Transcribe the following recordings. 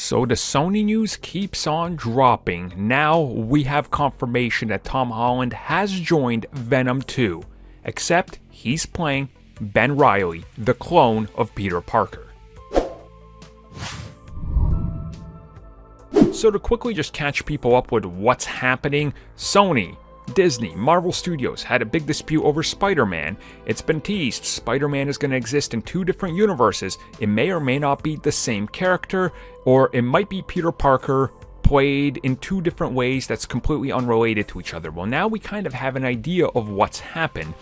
So the Sony news keeps on dropping. Now we have confirmation that Tom Holland has joined Venom 2, except he's playing Ben Reilly, the clone of Peter Parker. So to quickly just catch people up with what's happening, Sony, Disney, Marvel Studios had a big dispute over Spider-Man. It's been teased, Spider-Man is going to exist in two different universes. It may or may not be the same character, or it might be Peter Parker played in two different ways that's completely unrelated to each other. Well, now we kind of have an idea of what's happened,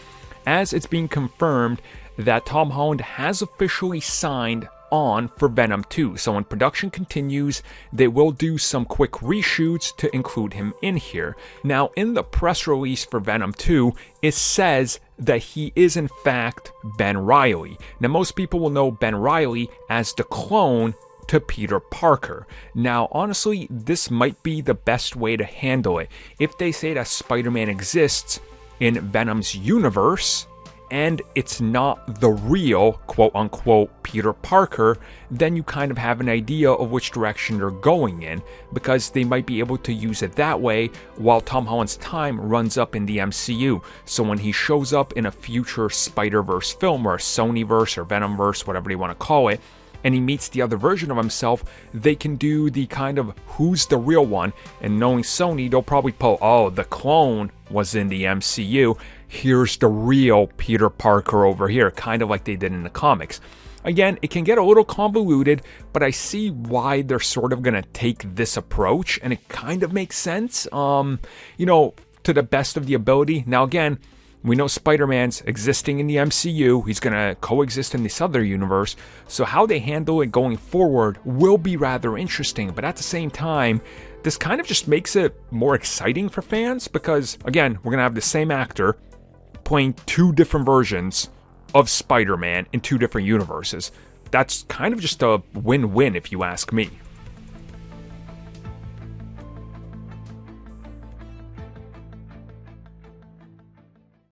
as it's being confirmed that Tom Holland has officially signed on for Venom 2. So when production continues, they will do some quick reshoots to include him in here. Now, in the press release for Venom 2, it says that he is in fact Ben Reilly. Now, most people will know Ben Reilly as the clone to Peter Parker. Now, honestly, this might be the best way to handle it. If they say that Spider-Man exists in Venom's universe, and it's not the real, quote-unquote, Peter Parker, then you kind of have an idea of which direction they're going in, because they might be able to use it that way while Tom Holland's time runs up in the MCU. So when he shows up in a future Spider-Verse film, or a Sonyverse, or Venomverse, whatever you want to call it, and he meets the other version of himself, they can do the kind of who's the real one, and knowing Sony, they'll probably pull, oh, the clone was in the MCU, here's the real Peter Parker over here, kind of like they did in the comics. Again, it can get a little convoluted, but I see why they're sort of going to take this approach, and it kind of makes sense, to the best of the ability. Now again, we know Spider-Man's existing in the MCU, he's going to coexist in this other universe, so how they handle it going forward will be rather interesting, but at the same time, this kind of just makes it more exciting for fans, because again, we're going to have the same actor playing two different versions of Spider-Man in two different universes. That's kind of just a win-win if you ask me.